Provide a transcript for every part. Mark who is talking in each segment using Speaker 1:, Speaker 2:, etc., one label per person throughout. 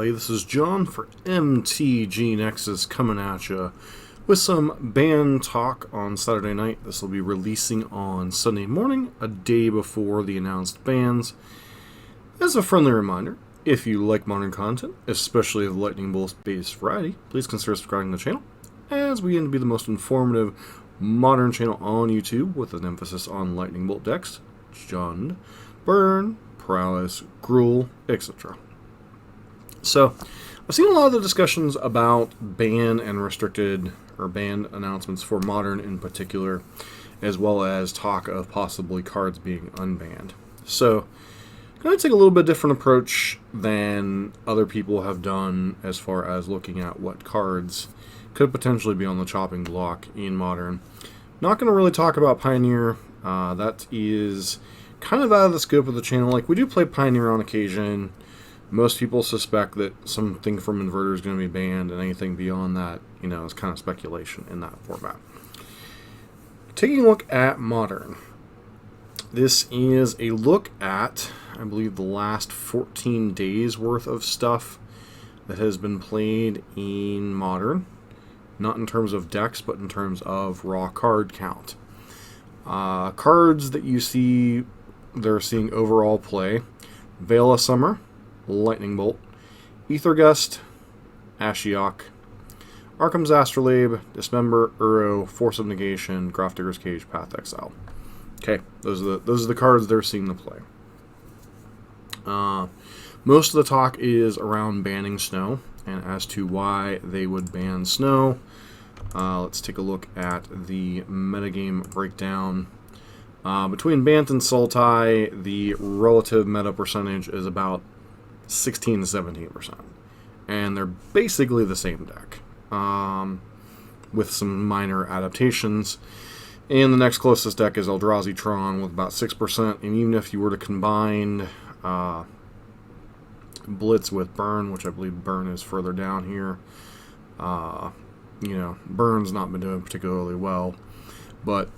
Speaker 1: everybody. This is John for MTG Nexus coming at you with some ban talk on Saturday night. This will be releasing on Sunday morning, a day before the announced bans. As a friendly reminder, if you like modern content, especially of Lightning Bolt-based variety, please consider subscribing to the channel, as we aim to be the most informative modern channel on YouTube with an emphasis on Lightning Bolt decks, Jund, Burn, Prowess, Gruul, etc. So, I've seen a lot of the discussions about ban and restricted, or banned announcements for Modern in particular, as well as talk of possibly cards being unbanned. So, I'm going to take a little bit different approach than other people have done as far as looking at what cards could potentially be on the chopping block in Modern. Not going to really talk about Pioneer. That is kind of out of the scope of the channel. Like, we do play Pioneer on occasion. Most people suspect that something from Inverter is going to be banned, and anything beyond that, you know, is kind of speculation in that format. Taking a look at Modern. This is a look at, I believe, the last 14 days worth of stuff that has been played in Modern. Not in terms of decks, but in terms of raw card count. Cards that you see they're seeing overall play: Veil of Summer, Lightning Bolt, Aethergust, Ashiok, Arkham's Astrolabe, Dismember, Uro, Force of Negation, Graf Cage, Path Exile. Okay, those are the cards they're seeing to play. Most of the talk is around banning Snow, and as to why they would ban Snow. Let's take a look at the metagame breakdown. Between Bant and Sultai, the relative meta percentage is about 16 to 17%. And they're basically the same deck, with some minor adaptations. And the next closest deck is Eldrazi Tron with about 6%. And even if you were to combine Blitz with Burn, which I believe Burn is further down here, you know, Burn's not been doing particularly well. But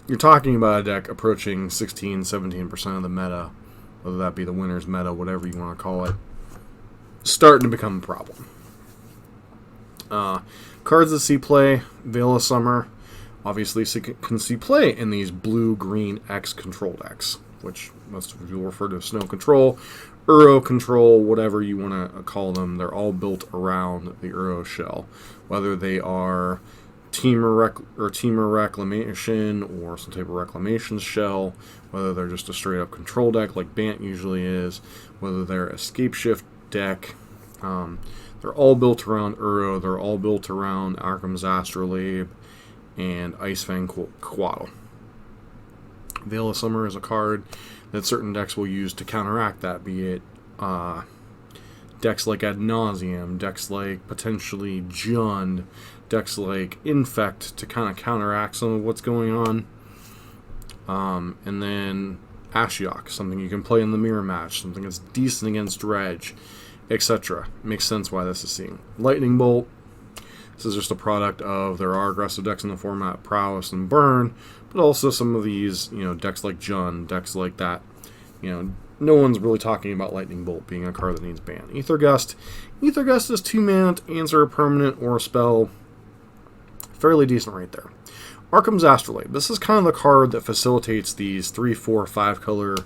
Speaker 1: you're talking about a deck approaching 16-17% of the meta, whether that be the winner's meta, whatever you want to call it, starting to become a problem. Cards that see play: Veil of Summer, obviously can see play in these blue-green X control decks, which most of you refer to as Snow Control, Uro Control, whatever you want to call them. They're all built around the Uro shell, whether they are Teamer Reclamation or some type of Reclamation shell, whether they're just a straight up control deck like Bant usually is, whether they're a Escape Shift deck. They're all built around Uro, they're all built around Arkham's Astrolabe and Icefang Quaddle. Veil of Summer is a card that certain decks will use to counteract that, be it decks like Ad Nauseam, decks like potentially Jund, decks like Infect to kind of counteract some of what's going on. And then Ashiok, something you can play in the mirror match, something that's decent against Dredge, etc. Makes sense why this is seen. Lightning Bolt, this is just a product of there are aggressive decks in the format, Prowess and Burn, but also some of these, you know, decks like Jund, decks like that. You know, no one's really talking about Lightning Bolt being a card that needs banned. Aethergust is 2 mana to answer a permanent or a spell. Fairly decent right there. Arkham's Astrolabe. This is kind of the card that facilitates these 3, 4, 5 color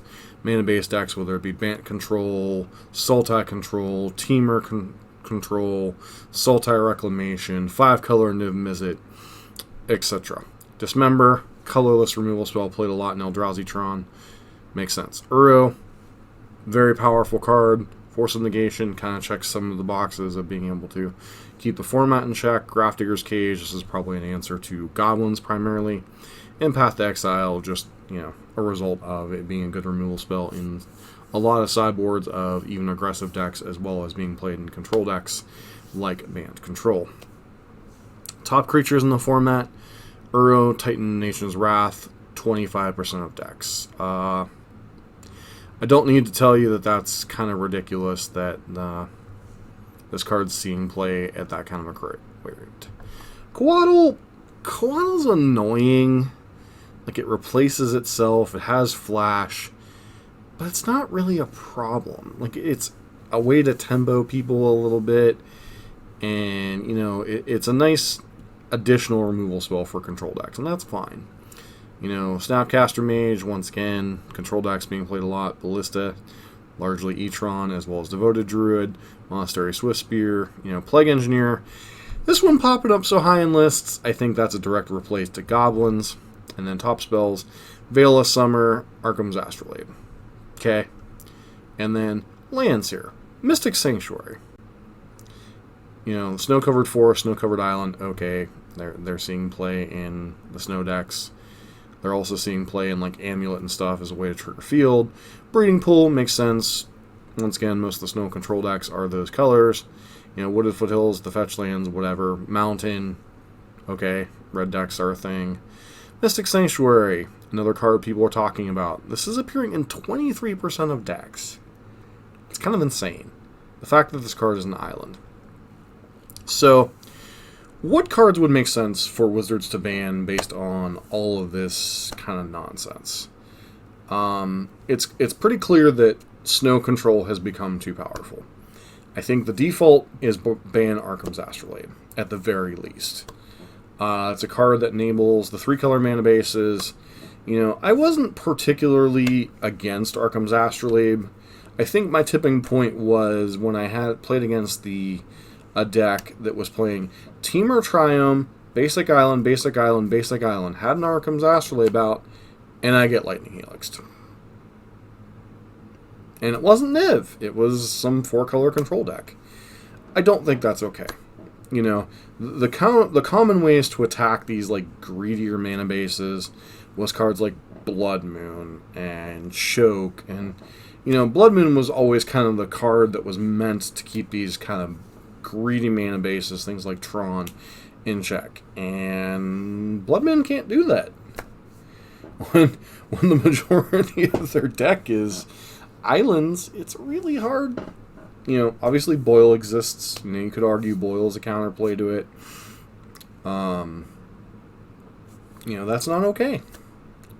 Speaker 1: mana-based decks, whether it be Bant Control, Sultai Control, Teamer Control, Sultai Reclamation, 5 color Niv Mizzet, etc. Dismember, colorless removal spell, played a lot in Eldrazi Tron. Makes sense. Uro, very powerful card. Force of Negation kind of checks some of the boxes of being able to keep the format in check. Graf Cage, this is probably an answer to Goblins primarily. And Path to Exile, just, you know, a result of it being a good removal spell in a lot of sideboards of even aggressive decks, as well as being played in control decks like Bant Control. Top creatures in the format: Uro, Titan, Nation's Wrath, 25% of decks. I don't need to tell you that that's kind of ridiculous that this card's seeing play at that kind of a rate. Quaddle's annoying. Like, it replaces itself, it has flash, but it's not really a problem. Like, it's a way to tempo people a little bit, and it's a nice additional removal spell for control decks, and that's fine. Snapcaster Mage, once again, control decks being played a lot. Ballista, largely E-Tron, as well as Devoted Druid, Monastery Swiftspear, Plague Engineer. This one popping up so high in lists, I think that's a direct replace to Goblins. And then top spells, Veil of Summer, Arkham's Astrolabe. Okay. And then lands here. Mystic Sanctuary. Snow-covered forest, snow-covered island, okay. They're seeing play in the snow decks. They're also seeing play in like Amulet and stuff as a way to trigger field. Breeding Pool makes sense. Once again, most of the snow control decks are those colors. Wooded Foothills, the fetch lands, whatever. Mountain, okay. Red decks are a thing. Mystic Sanctuary, another card people are talking about. This is appearing in 23% of decks. It's kind of insane. The fact that this card is an island. So, what cards would make sense for Wizards to ban based on all of this kind of nonsense? It's pretty clear that snow control has become too powerful. I think the default is ban Arkham's Astrolabe, at the very least. It's a card that enables the 3-color mana bases. I wasn't particularly against Arkham's Astrolabe. I think my tipping point was when I had played against a deck that was playing Temur Triome, Basic Island, Basic Island, Basic Island, had an Arkham's Astrolabe out, and I get Lightning Helixed. And it wasn't Niv. It was some 4-color control deck. I don't think that's okay. The common ways to attack these like greedier mana bases was cards like Blood Moon and Choke, and Blood Moon was always kind of the card that was meant to keep these kind of greedy mana bases, things like Tron, in check. And Blood Moon can't do that. When the majority of their deck is islands, it's really hard. Obviously Boil exists. You could argue Boil is a counterplay to it. That's not okay.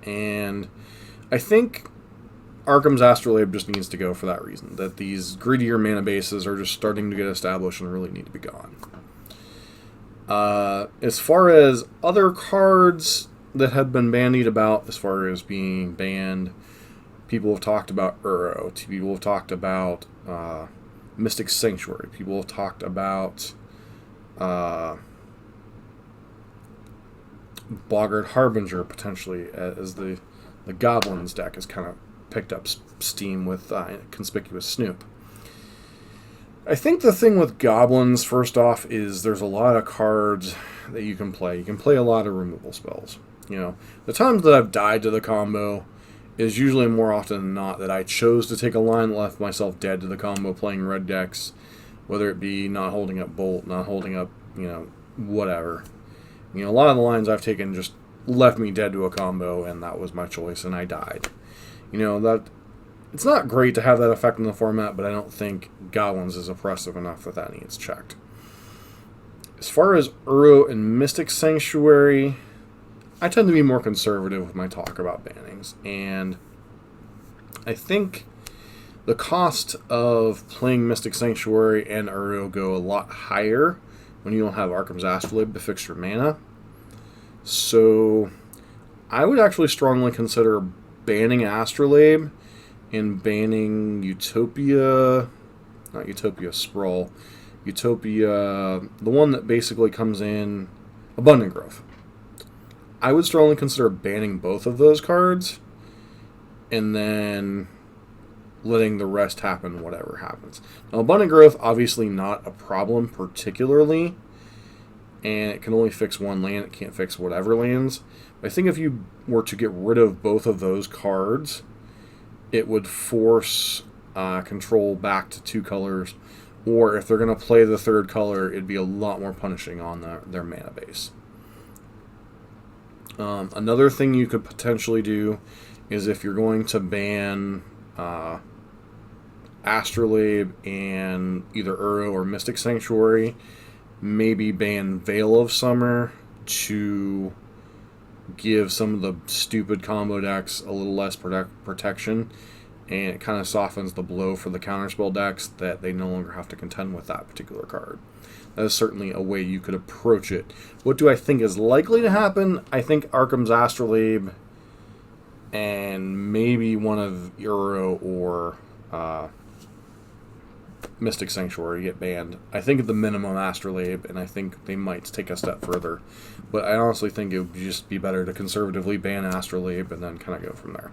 Speaker 1: And I think Arkham's Astrolabe just needs to go for that reason. That these greedier mana bases are just starting to get established and really need to be gone. As far as other cards that have been bandied about, as far as being banned, people have talked about Uro. People have talked about Mystic Sanctuary. People have talked about Boggart Harbinger, potentially, as the Goblins deck has kind of picked up steam with Conspicuous Snoop. I think the thing with Goblins, first off, is there's a lot of cards that you can play. You can play a lot of removal spells. The times that I've died to the combo is usually more often than not that I chose to take a line that left myself dead to the combo playing red decks, whether it be not holding up Bolt, not holding up, whatever. A lot of the lines I've taken just left me dead to a combo, and that was my choice, and I died. That it's not great to have that effect in the format, but I don't think Goblins is oppressive enough that needs checked. As far as Uro and Mystic Sanctuary, I tend to be more conservative with my talk about bannings, and I think the cost of playing Mystic Sanctuary and Uro go a lot higher when you don't have Arkham's Astrolabe to fix your mana. So I would actually strongly consider banning Astrolabe and banning Sprawl. Utopia, the one that basically comes in Abundant Growth. I would strongly consider banning both of those cards and then letting the rest happen, whatever happens. Now, Abundant Growth, obviously not a problem particularly, and it can only fix one land. It can't fix whatever lands. But I think if you were to get rid of both of those cards, it would force control back to 2 colors, or if they're going to play the 3rd color, it'd be a lot more punishing on their mana base. Another thing you could potentially do is if you're going to ban Astrolabe and either Uro or Mystic Sanctuary, maybe ban Veil of Summer to give some of the stupid combo decks a little less protection, and it kind of softens the blow for the counterspell decks that they no longer have to contend with that particular card. That is certainly a way you could approach it. What do I think is likely to happen? I think Arkham's Astrolabe and maybe one of Uro or Mystic Sanctuary get banned. I think at the minimum Astrolabe, and I think they might take a step further. But I honestly think it would just be better to conservatively ban Astrolabe and then kind of go from there.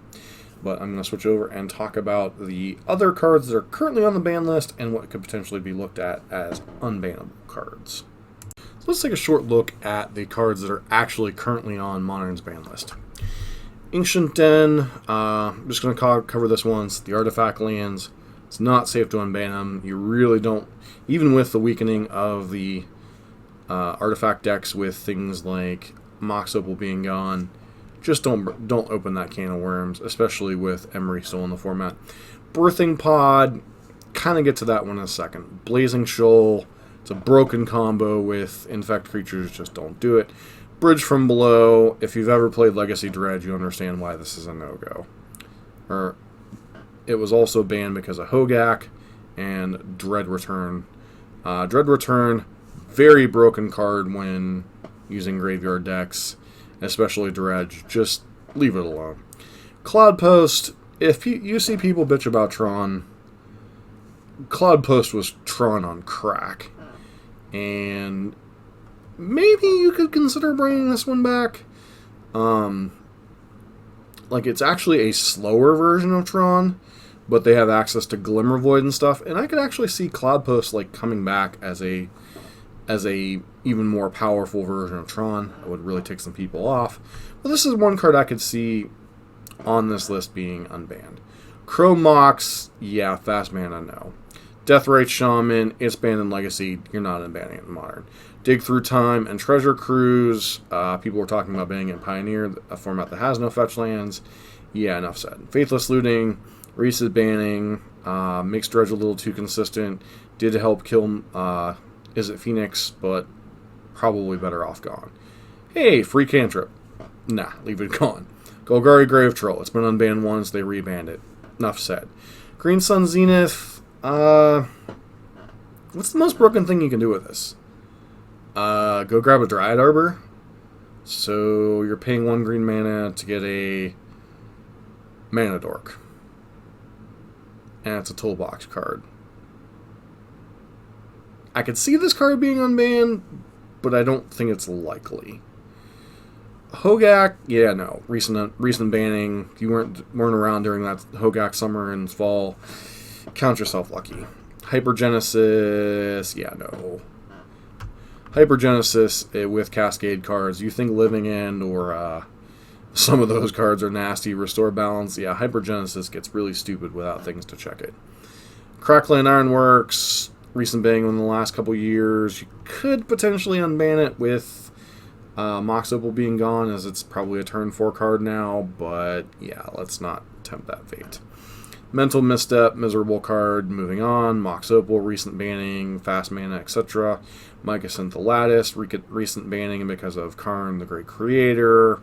Speaker 1: But I'm going to switch over and talk about the other cards that are currently on the ban list and what could potentially be looked at as unbannable cards. So let's take a short look at the cards that are actually currently on Modern's ban list. Ancient Den, I'm just going to cover this once. The Artifact lands, it's not safe to unban them. You really don't, even with the weakening of the Artifact decks with things like Mox Opal being gone, just don't open that can of worms, especially with Emery still in the format. Birthing Pod, kind of get to that one in a second. Blazing Shoal, it's a broken combo with Infect creatures, just don't do it. Bridge from Below, if you've ever played Legacy Dredge, you understand why this is a no-go. It was also banned because of Hogak and Dread Return. Dread Return, very broken card when using graveyard decks, especially Dredge. Just leave it alone. Cloud Post, if you see people bitch about Tron, Cloud Post was Tron on crack. And maybe you could consider bringing this one back. It's actually a slower version of Tron, but they have access to Glimmer Void and stuff, and I could actually see Cloud Post coming back as a even more powerful version of Tron. It would really take some people off. But this is one card I could see on this list being unbanned. Crow Mox, yeah, fast mana, no. Deathrite Shaman, it's banned in Legacy, you're not unbanning it in Modern. Dig Through Time and Treasure Cruise, people were talking about banning it in Pioneer, a format that has no fetch lands. Yeah, enough said. Faithless Looting, Reese's banning, makes Dredge a little too consistent, did help kill, is it Phoenix, but probably better off gone. Hey, free cantrip. Nah, leave it gone. Golgari Grave Troll, it's been unbanned once, they rebanned it. Enough said. Green Sun Zenith, what's the most broken thing you can do with this? Go grab a Dryad Arbor. So you're paying 1 green mana to get a Mana Dork. And it's a toolbox card. I could see this card being unbanned, but I don't think it's likely. Hogak, yeah, no. Recent banning. If you weren't around during that Hogak summer and fall, count yourself lucky. Hypergenesis, yeah, no. Hypergenesis with Cascade cards. You think Living End or some of those cards are nasty. Restore Balance, yeah, Hypergenesis gets really stupid without things to check it. Crackling Ironworks, recent banning in the last couple years. You could potentially unban it with Mox Opal being gone, as it's probably a turn 4 card now, but yeah, let's not tempt that fate. Mental Misstep, miserable card, moving on. Mox Opal, recent banning, fast mana, etc. Mycosynth Lattice, recent banning because of Karn, the Great Creator.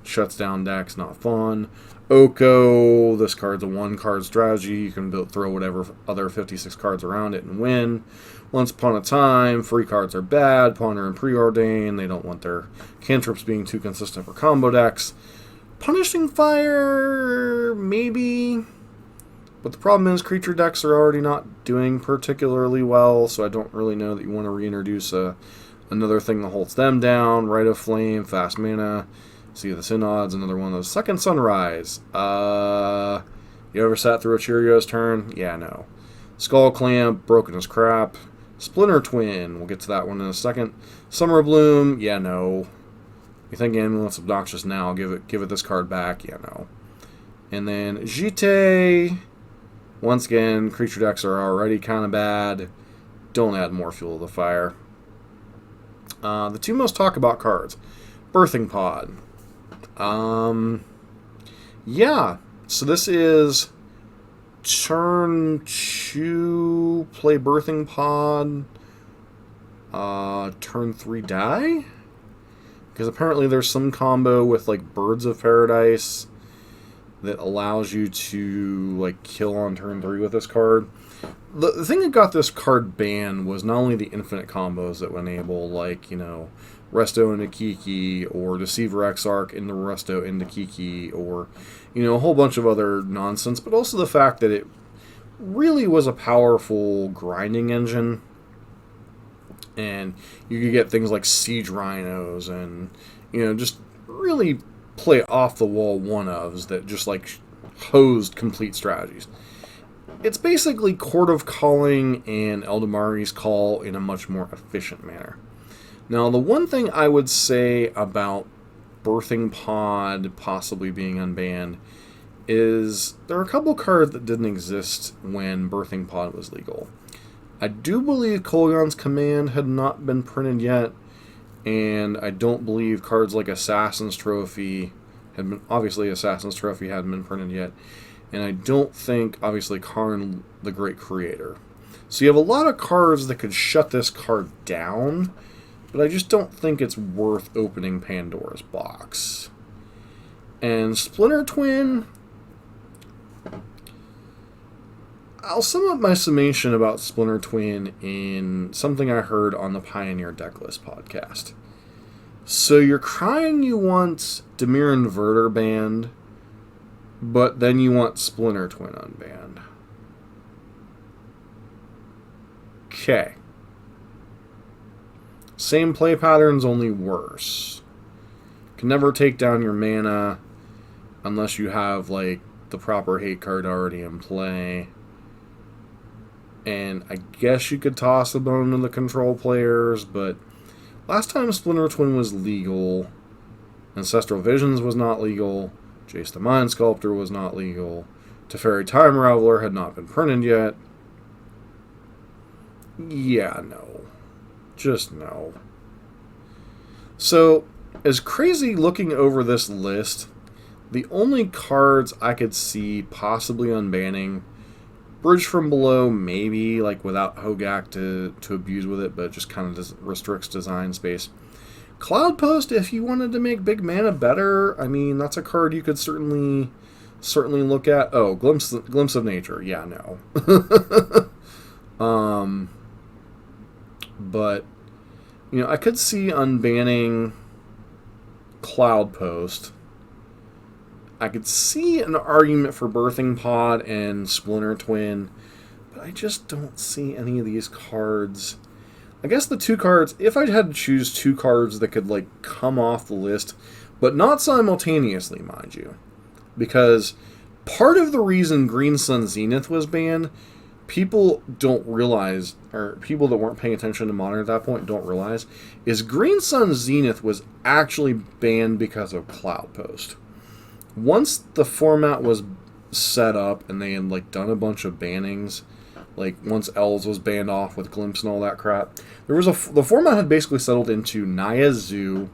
Speaker 1: Shuts down decks, not fun. Oko, this card's a 1-card strategy. You can throw whatever other 56 cards around it and win. Once Upon a Time, free cards are bad. Ponder and Preordain, they don't want their cantrips being too consistent for combo decks. Punishing Fire, maybe. But the problem is creature decks are already not doing particularly well, so I don't really know that you want to reintroduce another thing that holds them down. Rite of Flame, fast mana. See the Synods, another one of those. Second Sunrise. You ever sat through a Cheerios turn? Yeah, no. Skull Clamp, broken as crap. Splinter Twin, we'll get to that one in a second. Summer Bloom, yeah, no. You think Amulet's obnoxious now, give it this card back, yeah, no. And then Jite, once again, creature decks are already kind of bad. Don't add more fuel to the fire. The two most talked about cards. Birthing Pod. Yeah, so this is turn 2, play Birthing Pod, turn 3 die? Because apparently there's some combo with Birds of Paradise that allows you to like kill on turn 3 with this card. The thing that got this card banned was not only the infinite combos that would enable, like, you know, Resto into Kiki, or Deceiver Exarch into Resto into Kiki, or, you know, a whole bunch of other nonsense, but also the fact that it really was a powerful grinding engine. And you could get things like Siege Rhinos and, you know, just really play off-the-wall one-ofs that just, like, hosed complete strategies. It's basically Court of Calling and Eldamari's Call in a much more efficient manner. Now, the one thing I would say about Birthing Pod possibly being unbanned is there are a couple cards that didn't exist when Birthing Pod was legal. I do believe Kolaghan's Command had not been printed yet, and I don't believe cards like Assassin's Trophy had been, obviously Assassin's Trophy hadn't been printed yet, and I don't think, obviously, Karn the Great Creator. So you have a lot of cards that could shut this card down, but I just don't think it's worth opening Pandora's box. And Splinter Twin, I'll sum up my summation about Splinter Twin in something I heard on the Pioneer Decklist podcast. So you're crying you want Dimir Inverter banned, but then you want Splinter Twin unbanned. Okay. Same play patterns, only worse. Can never take down your mana unless you have, like, the proper hate card already in play. And I guess you could toss a bone to the control players, but last time Splinter Twin was legal, Ancestral Visions was not legal, Jace the Mind Sculptor was not legal, Teferi Time Raveler had not been printed yet. Yeah, no. Just no. So, as crazy looking over this list, the only cards I could see possibly unbanning, Bridge from Below, maybe, like without Hogak to abuse with it, but it just kind of restricts design space. Cloud Post, if you wanted to make big mana better, I mean, that's a card you could certainly look at. Oh, Glimpse of Nature, yeah, no. But, you know, I could see unbanning Cloud Post. I could see an argument for Birthing Pod and Splinter Twin, but I just don't see any of these cards. I guess the two cards, if I had to choose two cards that could, like, come off the list, but not simultaneously, mind you, because part of the reason Green Sun Zenith was banned, people don't realize, or people that weren't paying attention to Modern at that point don't realize, is Green Sun Zenith was actually banned because of Cloud Post. Once the format was set up and they had, like, done a bunch of bannings, like once Elves was banned off with Glimpse and all that crap, there was the format had basically settled into Naya Zoo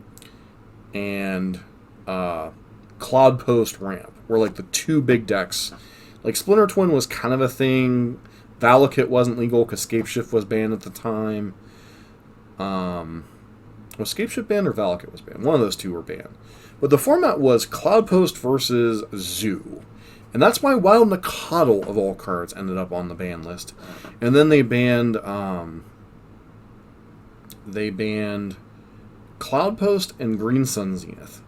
Speaker 1: and Cloud Post Ramp were, like, the two big decks. Like, Splinter Twin was kind of a thing. Valakut wasn't legal because Scapeshift was banned at the time. Was Scapeshift banned or Valakut was banned? One of those two were banned. But the format was Cloud Post versus Zoo. And that's why Wild Nacatl, of all cards, ended up on the ban list. And then they banned Cloud Post and Green Sun Zenith.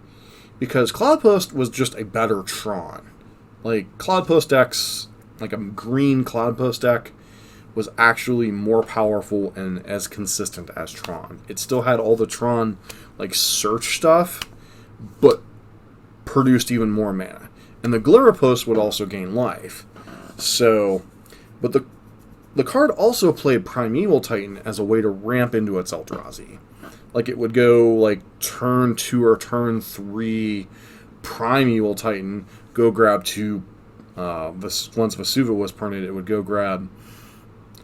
Speaker 1: Because Cloud Post was just a better Tron. Like, Cloud Post decks, like a green Cloud Post deck, was actually more powerful and as consistent as Tron. It still had all the Tron, like, search stuff, but produced even more mana. And the Glimmer Post would also gain life. So, but the card also played Primeval Titan as a way to ramp into its Eldrazi. Like, it would go, like, turn 2 or turn 3 Primeval Titan, go grab 2, once Vesuva was printed, it would go grab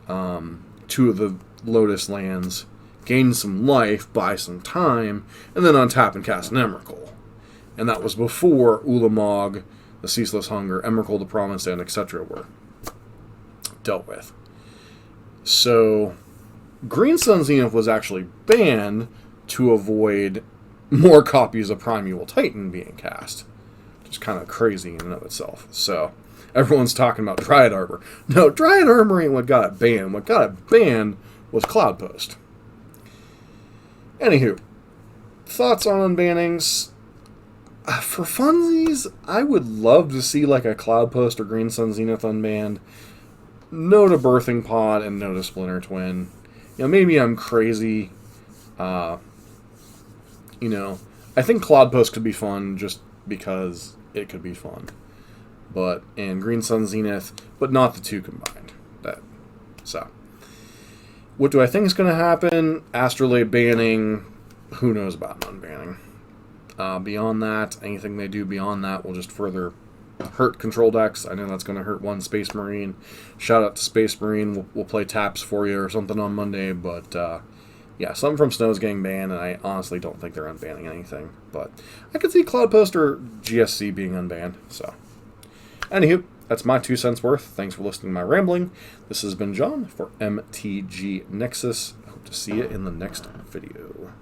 Speaker 1: 2 of the Lotus lands, gain some life, buy some time, and then untap and cast an Emrakul. And that was before Ulamog, the Ceaseless Hunger, Emrakul, the Promised Land, etc. were dealt with. So, Green Sun Zenith was actually banned to avoid more copies of Primeval Titan being cast. Which is kind of crazy in and of itself. So everyone's talking about Dryad Arbor. No, Dryad Arbor ain't what got it banned. What got it banned was Cloud Post. Anywho, thoughts on unbannings? For funsies, I would love to see like a Cloud Post or Green Sun Zenith unbanned. No to Birthing Pod and no to Splinter Twin. You know, maybe I'm crazy. You know, I think Cloud Post could be fun just because it could be fun. And Green Sun Zenith, but not the two combined. So, what do I think is going to happen? Astrolabe banning. Who knows about unbanning? Beyond that, anything they do beyond that will just further hurt control decks. I know that's going to hurt one Space Marine. Shout out to Space Marine. We'll play taps for you or something on Monday. But yeah, something from Snow's getting banned, and I honestly don't think they're unbanning anything. But I could see Cloud Post or GSC being unbanned. So, anywho, that's my 2 cents worth. Thanks for listening to my rambling. This has been John for MTG Nexus. I hope to see you in the next video.